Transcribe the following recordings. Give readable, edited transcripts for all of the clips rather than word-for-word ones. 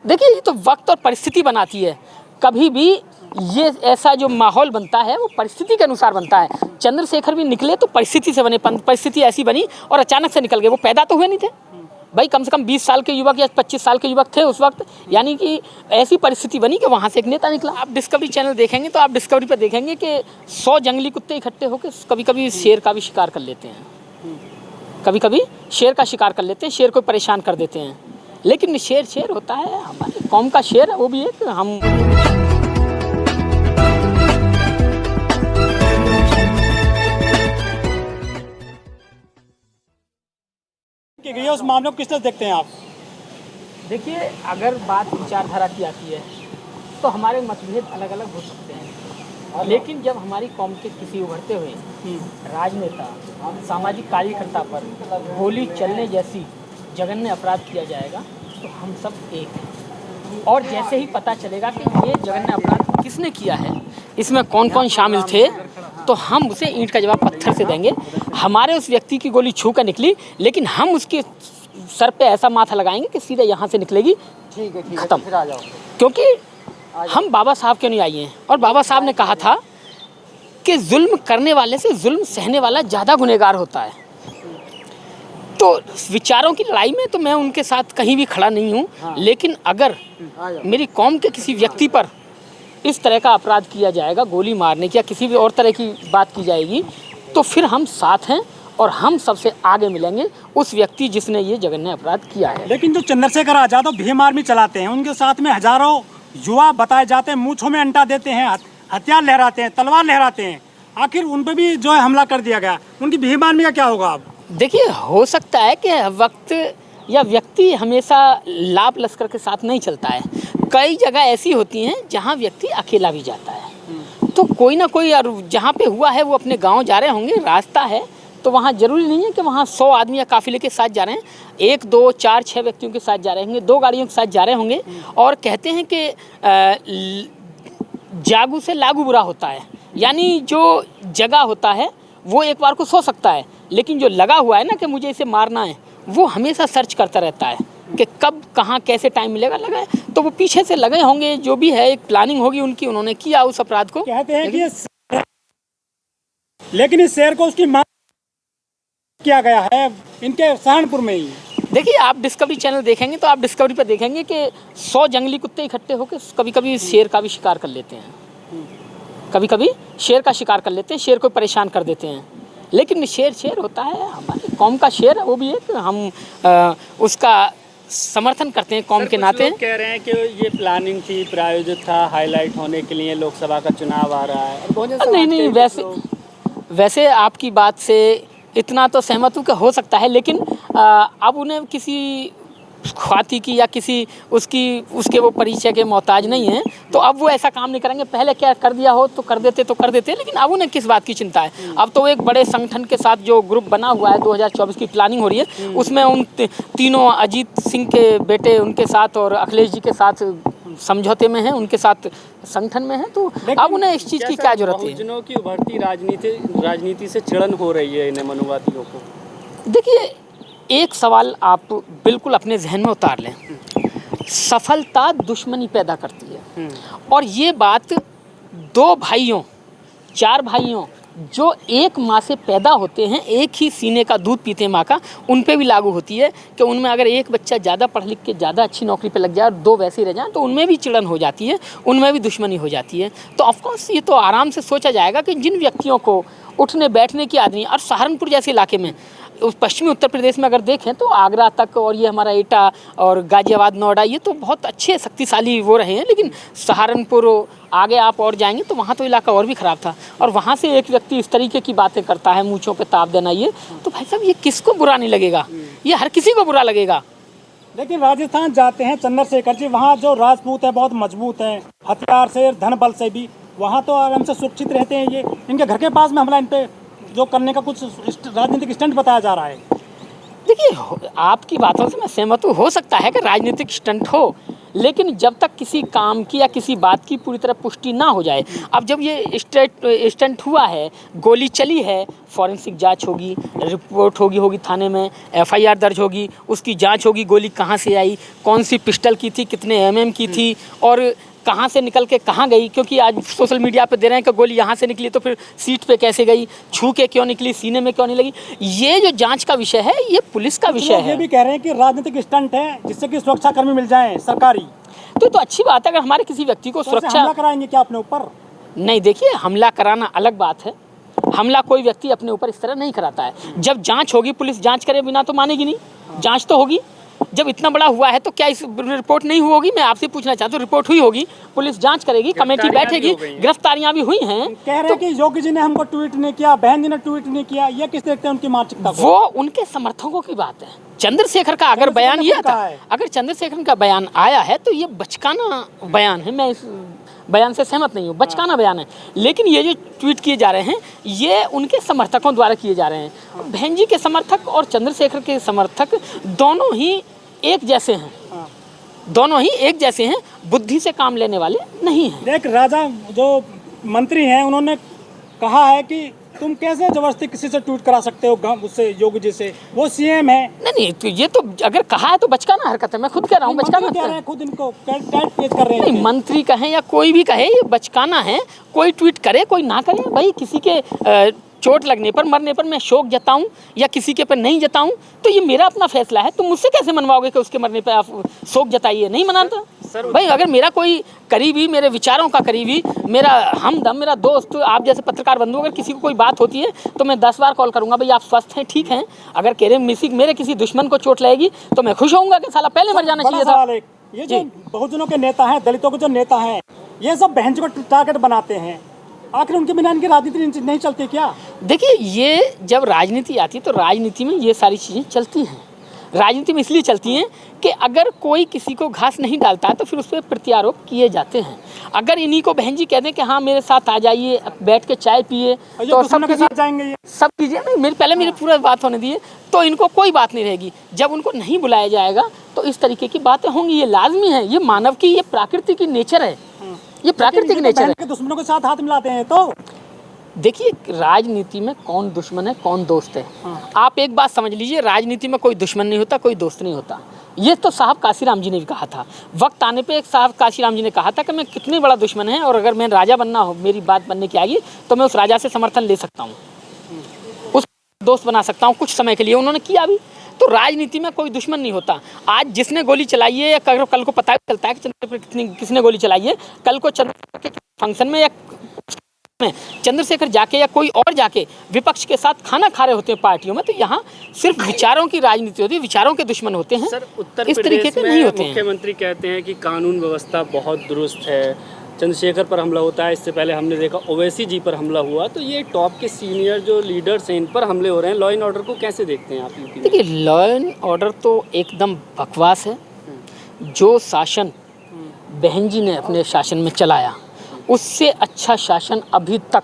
देखिए ये तो वक्त और परिस्थिति बनाती है। कभी भी ये ऐसा जो माहौल बनता है वो परिस्थिति के अनुसार बनता है। चंद्रशेखर भी निकले तो परिस्थिति से बने, परिस्थिति ऐसी बनी और अचानक से निकल गए। वो पैदा तो हुए नहीं थे भाई, कम से कम 20 साल के युवक या 25 साल के युवक थे उस वक्त। यानी कि ऐसी परिस्थिति बनी कि वहाँ से एक नेता निकला। आप डिस्कवरी चैनल देखेंगे तो आप डिस्कवरी पर देखेंगे कि 100 जंगली कुत्ते इकट्ठे होकर कभी कभी शेर का भी शिकार कर लेते हैं, कभी कभी शेर का शिकार कर लेते हैं, शेर को परेशान कर देते हैं। लेकिन शेर शेर होता है, हमारी कौम का शेर है, वो भी एक हम। गई उस मामले को किस तरह देखते हैं आप? देखिए, अगर बात विचारधारा की आती है तो हमारे मतभेद अलग अलग हो सकते हैं, लेकिन जब हमारी कौम के किसी उभरते हुए राजनेता, सामाजिक कार्यकर्ता पर गोली चलने जैसी जघन्य अपराध किया जाएगा तो हम सब एक हैं। और जैसे ही पता चलेगा कि ये जघन्य अपराध किसने किया है, इसमें कौन कौन शामिल थे, तो हम उसे ईंट का जवाब पत्थर से देंगे। हमारे उस व्यक्ति की गोली छू कर निकली, लेकिन हम उसके सर पे ऐसा माथा लगाएंगे कि सीधे यहाँ से निकलेगी, खत्म। क्योंकि हम बाबा साहब के अनुयायी हैं और बाबा साहब ने कहा था कि जुल्म करने वाले से जुल्म सहने वाला ज़्यादा गुनहगार होता है। तो विचारों की लड़ाई में तो मैं उनके साथ कहीं भी खड़ा नहीं हूँ, लेकिन अगर मेरी कौम के किसी व्यक्ति पर इस तरह का अपराध किया जाएगा, गोली मारने की या किसी भी और तरह की बात की जाएगी, तो फिर हम साथ हैं और हम सबसे आगे मिलेंगे उस व्यक्ति जिसने ये जघन्य अपराध किया है। लेकिन जो चंद्रशेखर आजाद और भीम आर्मी चलाते हैं, उनके साथ में हजारों युवा बताए जाते हैं, मूंछों में अंटा देते हैं, हथियार लहराते हैं, तलवार लहराते हैं। आखिर उन पर भी जो है हमला कर दिया गया, उनकी भीम आर्मी का क्या होगा अब? देखिए, हो सकता है कि वक्त या व्यक्ति हमेशा लाभ लश्कर के साथ नहीं चलता है। कई जगह ऐसी होती हैं जहां व्यक्ति अकेला भी जाता है, तो कोई ना कोई, और जहां पे हुआ है वो अपने गांव जा रहे होंगे, रास्ता है, तो वहाँ ज़रूरी नहीं है कि वहाँ 100 आदमी या काफ़िले के साथ जा रहे हैं। 1, 2, 4, 6 व्यक्तियों के साथ जा रहे होंगे, 2 गाड़ियों के साथ जा रहे होंगे। और कहते हैं कि जागू से लागू बुरा होता है, यानी जो जगह होता है वो एक बार को सो सकता है, लेकिन जो लगा हुआ है ना कि मुझे इसे मारना है, वो हमेशा सर्च करता रहता है कि कब कहाँ कैसे टाइम मिलेगा। लगा है तो वो पीछे से लगे होंगे, जो भी है एक प्लानिंग होगी उनकी, उन्होंने किया उस अपराध को। कहते हैं कि लेकिन इस शेर को उसकी मां किया गया है इनके सहारनपुर में ही। देखिए, आप डिस्कवरी चैनल देखेंगे तो आप डिस्कवरी पर देखेंगे कि 100 जंगली कुत्ते इकट्ठे होकर कभी कभी शेर का भी शिकार कर लेते हैं, कभी कभी शेर का शिकार कर लेते हैं, शेर को परेशान कर देते हैं। लेकिन शेर शेर होता है, हमारी कौम का शेर है, वो भी एक हम उसका समर्थन करते हैं कौम के नाते। कह रहे हैं कि ये प्लानिंग थी, प्रायोजित था, हाईलाइट होने के लिए लोकसभा का चुनाव आ रहा है। नहीं, वैसे आपकी बात से इतना तो सहमत हूँ कि हो सकता है, लेकिन अब उन्हें किसी ख्वाती की या किसी उसके वो परिचय के मोहताज नहीं हैं, तो अब वो ऐसा काम नहीं करेंगे। पहले क्या कर दिया हो तो कर देते, लेकिन अब उन्हें किस बात की चिंता है? अब तो एक बड़े संगठन के साथ जो ग्रुप बना हुआ है, 2024 की प्लानिंग हो रही है, उसमें उन तीनों, अजीत सिंह के बेटे उनके साथ और अखिलेश जी के साथ समझौते में हैं, उनके साथ संगठन में हैं, तो अब उन्हें इस चीज़ की क्या जरूरत है? बहुजनों की उभरती राजनीति से चिड़न हो रही है इन्हें मनुवादियों को। देखिए, एक सवाल आप बिल्कुल अपने जहन में उतार लें, सफलता दुश्मनी पैदा करती है। और ये बात 2 भाइयों, 4 भाइयों जो एक माँ से पैदा होते हैं, एक ही सीने का दूध पीते हैं माँ का, उन पे भी लागू होती है कि उनमें अगर एक बच्चा ज़्यादा पढ़ लिख के ज़्यादा अच्छी नौकरी पे लग जाए और 2 वैसे ही रह जाएँ, तो उनमें भी चिड़न हो जाती है, उनमें भी दुश्मनी हो जाती है। तो ऑफकोर्स ये तो आराम से सोचा जाएगा कि जिन व्यक्तियों को उठने बैठने की आदमी, और सहारनपुर जैसे इलाके में, उस पश्चिमी उत्तर प्रदेश में अगर देखें तो आगरा तक और ये हमारा एटा और गाजियाबाद, नोएडा, ये तो बहुत अच्छे शक्तिशाली वो रहे हैं, लेकिन सहारनपुर आगे आप और जाएंगे तो वहाँ तो इलाका और भी ख़राब था। और वहाँ से एक व्यक्ति इस तरीके की बातें करता है, मूँछों पे ताप देना, ये तो भाई साहब ये किसको बुरा नहीं लगेगा? ये हर किसी को बुरा लगेगा। लेकिन राजस्थान जाते हैं चंद्रशेखर जी, वहाँ जो राजपूत है बहुत मजबूत है, हथियार से, धन बल से भी, वहाँ तो आराम से सुरक्षित रहते हैं। ये इनके घर के पास में हमला इन पे जो करने का कुछ राजनीतिक स्टंट बताया जा रहा है। देखिए, आपकी बातों से मैं सहमत हूँ, हो सकता है कि राजनीतिक स्टंट हो, लेकिन जब तक किसी काम की या किसी बात की पूरी तरह पुष्टि ना हो जाए, अब जब ये स्टंट हुआ है, गोली चली है, फॉरेंसिक जांच होगी, रिपोर्ट होगी थाने में, FIR दर्ज होगी, उसकी जांच होगी, गोली कहाँ से आई, कौन सी पिस्टल की थी, कितने mm की थी और कहाँ से निकल के कहाँ गई, क्योंकि आज सोशल मीडिया पे दे रहे हैं कि गोली यहाँ से निकली तो फिर सीट पे कैसे गई, छू के क्यों निकली, सीने में क्यों नहीं लगी। ये जो जांच का विषय है ये पुलिस का विषय है। ये भी कह रहे हैं कि राजनीतिक स्टंट है जिससे कि सुरक्षाकर्मी मिल जाएं सरकारी, तो अच्छी बात है। अगर हमारे किसी व्यक्ति को सुरक्षा हमला कराएंगे क्या अपने ऊपर? नहीं, देखिए हमला कराना अलग बात है, हमला कोई व्यक्ति अपने ऊपर इस तरह नहीं कराता है। जब जांच होगी, पुलिस जांच करे बिना तो मानेगी नहीं, जांच तो होगी। जब इतना बड़ा हुआ है तो क्या इस रिपोर्ट नहीं होगी? मैं आपसे पूछना चाहता हूँ, रिपोर्ट हुई होगी, पुलिस जांच करेगी, कमेटी बैठेगी, गिरफ्तारियां भी हुई हैं। कह रहे हैं कि योगी जी ने हमको ट्वीट नहीं किया, बहन जी ने ट्वीट नहीं किया, ये किस देखते हैं उनकी मानसिकता को? वो उनके समर्थकों की बात है। चंद्रशेखर का अगर बयान ये था, अगर चंद्रशेखर का बयान आया है तो ये बचकाना बयान है, मैं इस बयान से सहमत नहीं हूँ, बचकाना बयान है। लेकिन ये जो ट्वीट किए जा रहे हैं ये उनके समर्थकों द्वारा किए जा रहे हैं। बहन जी के समर्थक और चंद्रशेखर के समर्थक दोनों ही एक जैसे हैं, दोनों ही एक जैसे हैं, बुद्धि से काम लेने वाले नहीं हैं। एक राजा जो मंत्री हैं उन्होंने कहा है कि तुम कैसे जबरदस्ती किसी से ट्वीट करा सकते हो, उससे योगी जी से, वो CM है। नहीं, तो ये तो अगर कहा है तो बचकाना हरकत है, मैं खुद कह रहा हूँ बचकाना कह रहे हैं, खुद इनको टाइट पेश कर रहे हैं। नहीं, मंत्री कहें या कोई भी कहे ये बचकाना है। कोई ट्वीट करे कोई ना करे, भाई किसी के चोट लगने पर, मरने पर मैं शोक जताऊं या किसी के पर नहीं जताऊं तो ये मेरा अपना फैसला है। तुम मुझसे कैसे मनवाओगे कि उसके मरने पर आप शोक जताइए? नहीं मनाता भाई। अगर मेरा कोई करीबी, मेरे विचारों का करीबी, मेरा हमदम, मेरा दोस्त, आप जैसे पत्रकार बंधु, अगर किसी को कोई बात होती है तो मैं 10 बार कॉल करूंगा, भाई आप स्वस्थ हैं, ठीक हैं। अगर मेरे किसी दुश्मन को चोट लगेगी तो मैं खुश होऊंगा कि साला पहले मर जाना चाहिए था। ये जो बहुजनों के नेता हैं, दलितों के जो नेता हैं, ये सब बहन को टारगेट बनाते हैं। आखिर उनके बिना इनकी राजनीति नहीं चलती क्या? देखिए, ये जब राजनीति आती है तो राजनीति में ये सारी चीज़ें चलती हैं। राजनीति में इसलिए चलती हैं कि अगर कोई किसी को घास नहीं डालता है तो फिर उस पर प्रत्यारोप किए जाते हैं। अगर इन्हीं को बहन जी कह दें कि हाँ मेरे साथ आ जाइए, बैठ के चाय पिए, तो सब के साथ जाएंगे, ये सब चीज़ें नहीं, मेरी पूरा बात होने दिए, तो इनको कोई बात नहीं रहेगी। जब उनको नहीं बुलाया जाएगा तो इस तरीके की बातें होंगी। ये लाजमी है, ये मानव की, ये प्रकृति की नेचर है, ये प्राकृतिक नेचर है। दुश्मनों के साथ हाथ मिलाते हैं। तो देखिए, राजनीति में कौन दुश्मन है कौन दोस्त है, आप एक बात समझ लीजिए, राजनीति में कोई दुश्मन नहीं होता, कोई दोस्त नहीं होता। ये तो साहब काशीराम जी ने भी कहा था। वक्त आने पे एक साहब काशीराम जी ने कहा था कि मैं कितने बड़ा दुश्मन है और अगर मैं राजा बनना हो, मेरी बात बनने की आएगी तो मैं उस राजा से समर्थन ले सकता हूँ, उस दोस्त बना सकता हूँ कुछ समय के लिए। उन्होंने किया भी। तो राजनीति में कोई दुश्मन नहीं होता। आज जिसने गोली चलाई है, या कल को पता चलता है कि चंद्रशेखर किसने गोली चलाई है, कल को चंद्रशेखर के फंक्शन में या में चंद्रशेखर जाके या कोई और जाके विपक्ष के साथ खाना खा रहे होते हैं पार्टियों में, तो यहाँ सिर्फ विचारों की राजनीति होती है, विचारों के दुश्मन होते हैं। सर, उत्तर इस तरीके के नहीं होते हैं। मुख्यमंत्री कहते हैं कि कानून व्यवस्था बहुत दुरुस्त है, चंद्रशेखर पर हमला होता है, इससे पहले हमने देखा ओवैसी जी पर हमला हुआ, तो ये टॉप के सीनियर जो लीडर्स हैं इन पर हमले हो रहे हैं। लॉ एंड ऑर्डर को कैसे देखते हैं आप? देखिए, लॉ एंड ऑर्डर तो एकदम बकवास है। जो शासन बहन जी ने अपने शासन में चलाया, उससे अच्छा शासन अभी तक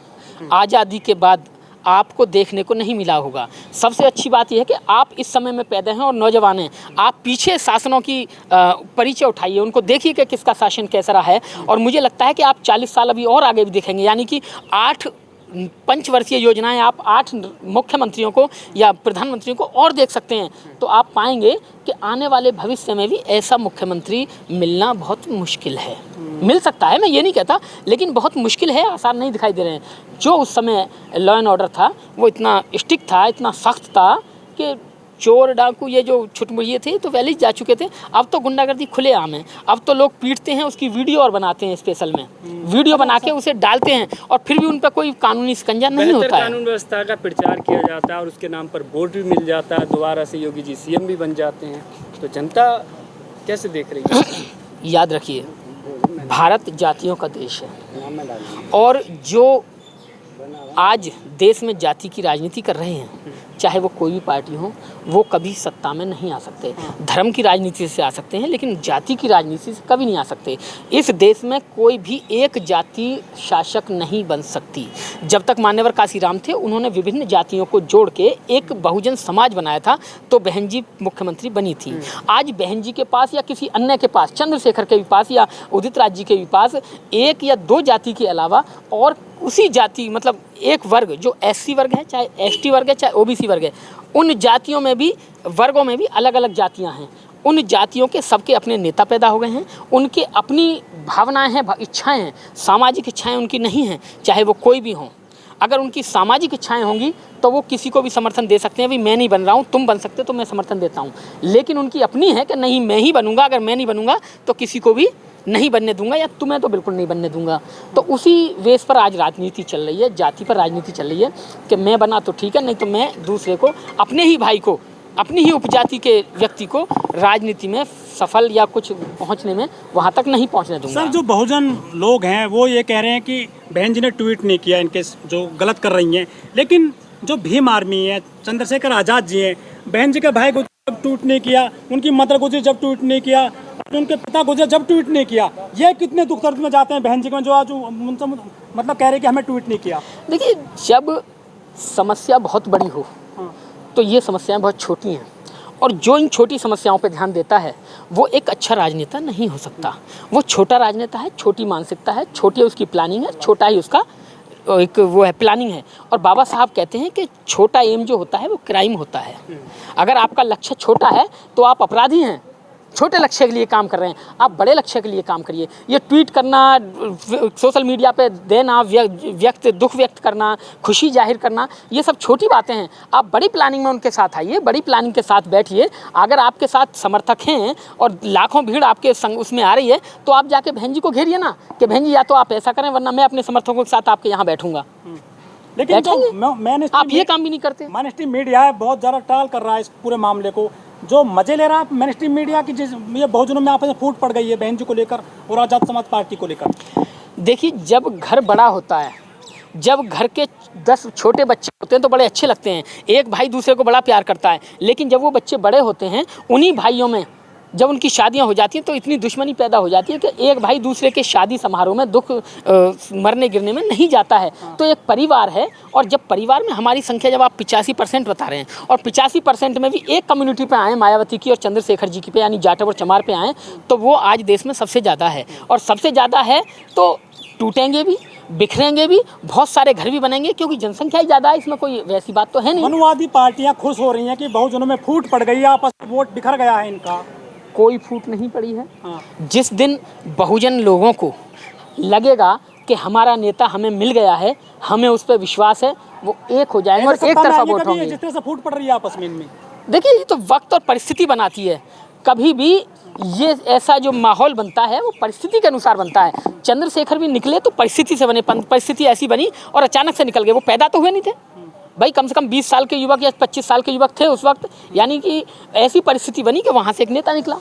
आज़ादी के बाद आपको देखने को नहीं मिला होगा। सबसे अच्छी बात यह है कि आप इस समय में पैदा हैं और नौजवान हैं, आप पीछे शासनों की परिचय उठाइए, उनको देखिए कि किसका शासन कैसा रहा है। और मुझे लगता है कि आप 40 साल अभी और आगे भी देखेंगे, यानी कि 8 पंचवर्षीय योजनाएं आप 8 मुख्यमंत्रियों को या प्रधानमंत्रियों को और देख सकते हैं, तो आप पाएंगे कि आने वाले भविष्य में भी ऐसा मुख्यमंत्री मिलना बहुत मुश्किल है। मिल सकता है, मैं ये नहीं कहता, लेकिन बहुत मुश्किल है, आसार नहीं दिखाई दे रहे हैं। जो उस समय लॉ एंड ऑर्डर था वो इतना स्ट्रिक्ट था, इतना सख्त था कि चोर डाकू ये जो छुटमुड़िए थे तो पहले ही जा चुके थे। अब तो गुंडागर्दी खुलेआम है, अब तो लोग पीटते हैं, उसकी वीडियो और बनाते हैं, स्पेशल में वीडियो बना के उसे डालते हैं और फिर भी उन पर कोई कानूनी शिकंजा नहीं होता है। कानून व्यवस्था का प्रचार किया जाता है और उसके नाम पर वोट भी मिल जाता है, दोबारा से योगी जी CM भी बन जाते हैं, तो जनता कैसे देख रही है? याद रखिए, भारत जातियों का देश है और जो आज देश में जाति की राजनीति कर रहे हैं, चाहे वो कोई भी पार्टी हो, वो कभी सत्ता में नहीं आ सकते। धर्म की राजनीति से आ सकते हैं, लेकिन जाति की राजनीति से कभी नहीं आ सकते। इस देश में कोई भी एक जाति शासक नहीं बन सकती। जब तक मान्यवर काशीराम थे, उन्होंने विभिन्न जातियों को जोड़ के एक बहुजन समाज बनाया था, तो बहन जी मुख्यमंत्री बनी थी। आज बहन जी के पास या किसी अन्य के पास, चंद्रशेखर के भी पास या उदित राज जी के भी पास, एक या दो जाति के अलावा और उसी जाति, मतलब एक वर्ग जो एससी वर्ग है, चाहे एसटी वर्ग है, चाहे ओबीसी वर्ग है, उन जातियों में भी, वर्गों में भी अलग अलग जातियां हैं। उन जातियों के सबके अपने नेता पैदा हो गए हैं, उनके अपनी भावनाएं हैं, इच्छाएं हैं, सामाजिक इच्छाएं उनकी नहीं हैं, चाहे वो कोई भी हों। अगर उनकी सामाजिक इच्छाएं होंगी तो वो किसी को भी समर्थन दे सकते हैं। भी मैं नहीं बन रहा हूँ, तुम बन सकते हो, तो मैं समर्थन देता हूँ। लेकिन उनकी अपनी है कि नहीं, मैं ही बनूंगा, अगर मैं नहीं बनूंगा तो किसी को भी नहीं बनने दूंगा, या तुम्हें तो बिल्कुल नहीं बनने दूंगा। तो उसी वेस पर आज राजनीति चल रही है, जाति पर राजनीति चल रही है कि मैं बना तो ठीक है, नहीं तो मैं दूसरे को, अपने ही भाई को, अपनी ही उपजाति के व्यक्ति को राजनीति में सफल या कुछ पहुंचने में वहां तक नहीं पहुंचने दूंगा। सर, जो बहुजन लोग हैं वो ये कह रहे हैं कि बहन जी ने ट्वीट नहीं किया, इनके जो गलत कर रही हैं, लेकिन जो भीम आर्मी है, चंद्रशेखर आज़ाद जी हैं, बहन जी के भाई गुजर जब ट्वीट नहीं किया, उनकी मदर गुजर जब ट्वीट नहीं किया, उनके पिता गुजर जब ट्वीट नहीं किया, ये कितने दुख दर्द में जाते हैं बहन जी को, जो आज उनसे मतलब कह रहे हैं कि हमें ट्वीट नहीं किया। देखिए, जब समस्या बहुत बड़ी हो तो ये समस्याएं बहुत छोटी हैं, और जो इन छोटी समस्याओं पर ध्यान देता है वो एक अच्छा राजनेता नहीं हो सकता। वो छोटा राजनेता है, छोटी मानसिकता है, छोटी उसकी प्लानिंग है, छोटा ही उसका एक वो है, प्लानिंग है। और बाबा साहब कहते हैं कि छोटा एम जो होता है वो क्राइम होता है। अगर आपका लक्ष्य छोटा है तो आप अपराधी हैं, छोटे लक्ष्य के लिए काम कर रहे हैं। आप बड़े लक्ष्य के लिए काम करिए। ये ट्वीट करना, सोशल मीडिया पे देना, दुख व्यक्त करना, खुशी जाहिर करना, ये सब छोटी बातें हैं। आप बड़ी प्लानिंग में उनके साथ आइए, बड़ी प्लानिंग के साथ बैठिए। अगर आपके साथ समर्थक हैं और लाखों भीड़ आपके संग उसमें आ रही है, तो आप जाके बहन जी को घेरिए ना कि बहन जी या तो आप ऐसा करें, वरना मैं अपने समर्थकों के साथ आपके यहाँ बैठूंगा। लेकिन आप ये काम भी नहीं करते। मेनस्ट्रीम मीडिया है बहुत ज़्यादा टाल कर रहा है इस पूरे मामले को, जो मजे ले रहा है मेनस्ट्रीम मीडिया की, ये बहुजनों में आपस में फूट पड़ गई है बहन जी को लेकर और आज़ाद समाज पार्टी को लेकर। देखिए, जब घर बड़ा होता है, जब घर के 10 छोटे बच्चे होते हैं तो बड़े अच्छे लगते हैं, एक भाई दूसरे को बड़ा प्यार करता है। लेकिन जब वो बच्चे बड़े होते हैं, उन्हीं भाइयों में जब उनकी शादियां हो जाती हैं तो इतनी दुश्मनी पैदा हो जाती है कि एक भाई दूसरे के शादी समारोह में दुख मरने गिरने में नहीं जाता है। तो एक परिवार है, और जब परिवार में हमारी संख्या, जब आप 85% बता रहे हैं, और 85% में भी एक कम्युनिटी पे आए, मायावती की और चंद्रशेखर जी की पे, यानी जाटव और चमार पे आए, तो वो आज देश में सबसे ज़्यादा है। और सबसे ज़्यादा है तो टूटेंगे भी, बिखरेंगे भी, बहुत सारे घर भी बनेंगे, क्योंकि जनसंख्या ही ज़्यादा है। इसमें कोई वैसी बात तो है नहीं। मनुवादी पार्टियां खुश हो रही हैं कि बहुजनों में फूट पड़ गई है, आपस में वोट बिखर गया है इनका। कोई फूट नहीं पड़ी है। जिस दिन बहुजन लोगों को लगेगा कि हमारा नेता हमें मिल गया है, हमें उस पर विश्वास है, वो एक हो जाएंगे और एक तरफा वोट होंगे। जिस तरह से फूट पड़ रही है आपस में इनमें, देखिए, ये तो वक्त और परिस्थिति बनाती है। कभी भी ये ऐसा जो माहौल बनता है वो परिस्थिति के अनुसार बनता है। चंद्रशेखर भी निकले तो परिस्थिति से बने, परिस्थिति ऐसी बनी और अचानक से निकल गए। वो पैदा तो हुए नहीं थे भाई, कम से कम 20 साल के युवक या 25 साल के युवक थे उस वक्त। यानी कि ऐसी परिस्थिति बनी कि वहाँ से एक नेता निकला।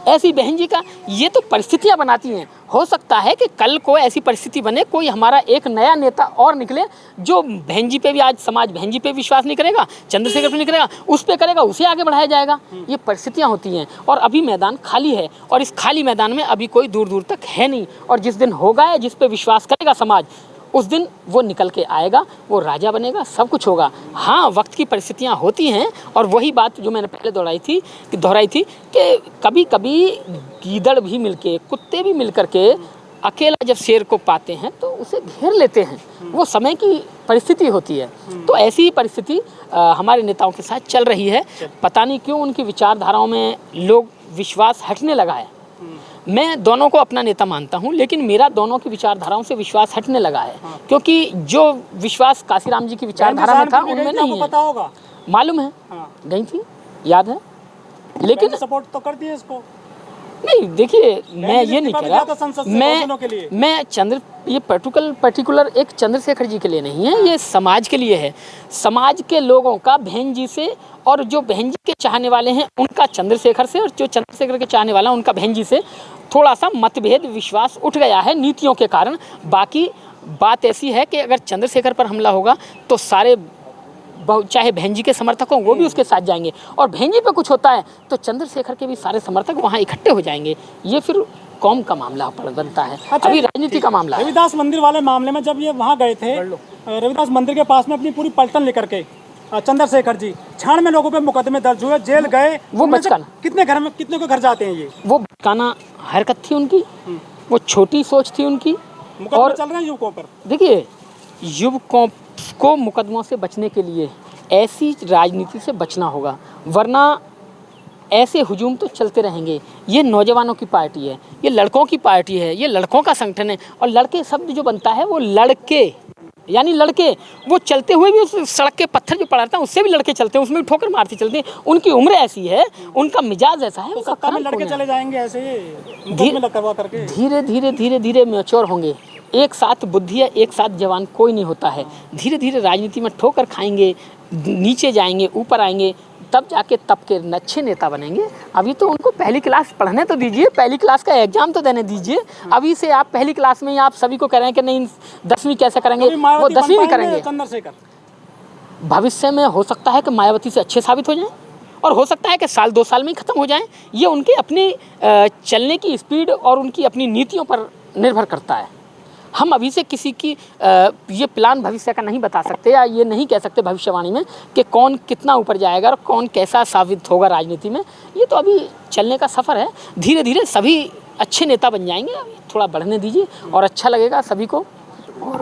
ऐसी बहन जी का, ये तो परिस्थितियाँ बनाती हैं। हो सकता है कि कल को ऐसी परिस्थिति बने, कोई हमारा एक नया नेता और निकले जो बहन जी पे भी, आज समाज बहन जी पे विश्वास नहीं करेगा, चंद्रशेखर पे नहीं करेगा, उस पे करेगा, उसे आगे बढ़ाया जाएगा। ये परिस्थितियाँ होती हैं, और अभी मैदान खाली है, और इस खाली मैदान में अभी कोई दूर दूर तक है नहीं। और जिस दिन होगा, जिस पे विश्वास करेगा समाज, उस दिन वो निकल के आएगा, वो राजा बनेगा, सब कुछ होगा। हाँ, वक्त की परिस्थितियाँ होती हैं, और वही बात जो मैंने पहले दोहराई थी कि कभी कभी गीदड़ भी मिलके, कुत्ते भी मिलकर के अकेला जब शेर को पाते हैं तो उसे घेर लेते हैं। वो समय की परिस्थिति होती है। तो ऐसी ही परिस्थिति हमारे नेताओं के साथ चल रही है। पता नहीं क्यों उनकी विचारधाराओं में लोग विश्वास हटने लगा है। मैं दोनों को अपना नेता मानता हूं, लेकिन मेरा दोनों की विचारधाराओं से विश्वास हटने लगा है। क्योंकि जो विश्वास काशीराम जी की विचारधारा में था उनमें नहीं है। पता होगा, मालूम है, गई थी, याद है। लेकिन सपोर्ट तो करती है इसको। नहीं, देखिए, मैं ये नहीं कह रहा, मैं ये पर्टिकुलर एक चंद्रशेखर जी के लिए नहीं है, ये समाज के लिए है। समाज के लोगों का बहन जी से, और जो बहन जी के चाहने वाले हैं उनका चंद्रशेखर से, और जो चंद्रशेखर के चाहने वाला है उनका बहन जी से थोड़ा सा मतभेद, विश्वास उठ गया है नीतियों के कारण। बाकी बात ऐसी है कि अगर चंद्रशेखर पर हमला होगा तो सारे चाहे बहन जी के समर्थक हों वो भी उसके साथ जाएंगे, और बहन जी पे कुछ होता है तो चंद्रशेखर के भी सारे समर्थक वहाँ इकट्ठे हो जाएंगे। ये फिर कौम का मामला बनता है। अच्छा, अभी राजनीति का मामला है। रविदास मंदिर वाले मामले में जब ये वहाँ गए थे, रविदास मंदिर के पास में अपनी पूरी पलटन लेकर के चंद्रशेखर जी 96 लोगों पे मुकदमे दर्ज हुए, जेल गए। वो बचकाना, कितने को घर जाते हैं ये? वो बचकाना हरकत थी उनकी, वो छोटी सोच थी उनकी। और चल रहे हैं युवकों पर। देखिए, युवकों को मुकदमों से बचने के लिए ऐसी राजनीति से बचना होगा, वरना ऐसे हुजूम तो चलते रहेंगे। ये नौजवानों की पार्टी है, ये लड़कों की पार्टी है, ये लड़कों का संगठन है। और लड़के शब्द जो बनता है वो लड़के, यानी लड़के वो चलते हुए भी उस सड़क के पत्थर जो पड़ाते हैं उससे भी लड़के चलते हैं, उसमें भी ठोकर मारते चलते हैं। उनकी उम्र ऐसी है, उनका मिजाज ऐसा है। तो सत्ता में लड़के चले जाएंगे ऐसे करके, धीरे धीरे धीरे धीरे मैच्योर होंगे। एक साथ बुद्धि है, एक साथ जवान कोई नहीं होता है। धीरे धीरे राजनीति में ठोकर खाएंगे, नीचे जाएंगे, ऊपर आएंगे, तब जाके तब के अच्छे नेता बनेंगे। अभी तो उनको पहली क्लास पढ़ने तो दीजिए, पहली क्लास का एग्जाम तो देने दीजिए। अभी से आप पहली क्लास में ही आप सभी को कह रहे हैं कि नहीं 10वीं कैसे करेंगे, वो 10वीं भी करेंगे। चंद्रशेखर भविष्य में हो सकता है कि मायावती से अच्छे साबित हो जाएं, और हो सकता है कि साल 2 साल में ही ख़त्म हो जाएं। ये उनके अपनी चलने की स्पीड और उनकी अपनी नीतियों पर निर्भर करता है। हम अभी से किसी की ये प्लान भविष्य का नहीं बता सकते, या ये नहीं कह सकते भविष्यवाणी में कि कौन कितना ऊपर जाएगा और कौन कैसा साबित होगा राजनीति में। ये तो अभी चलने का सफ़र है। धीरे धीरे सभी अच्छे नेता बन जाएंगे। अभी थोड़ा बढ़ने दीजिए और अच्छा लगेगा सभी को। और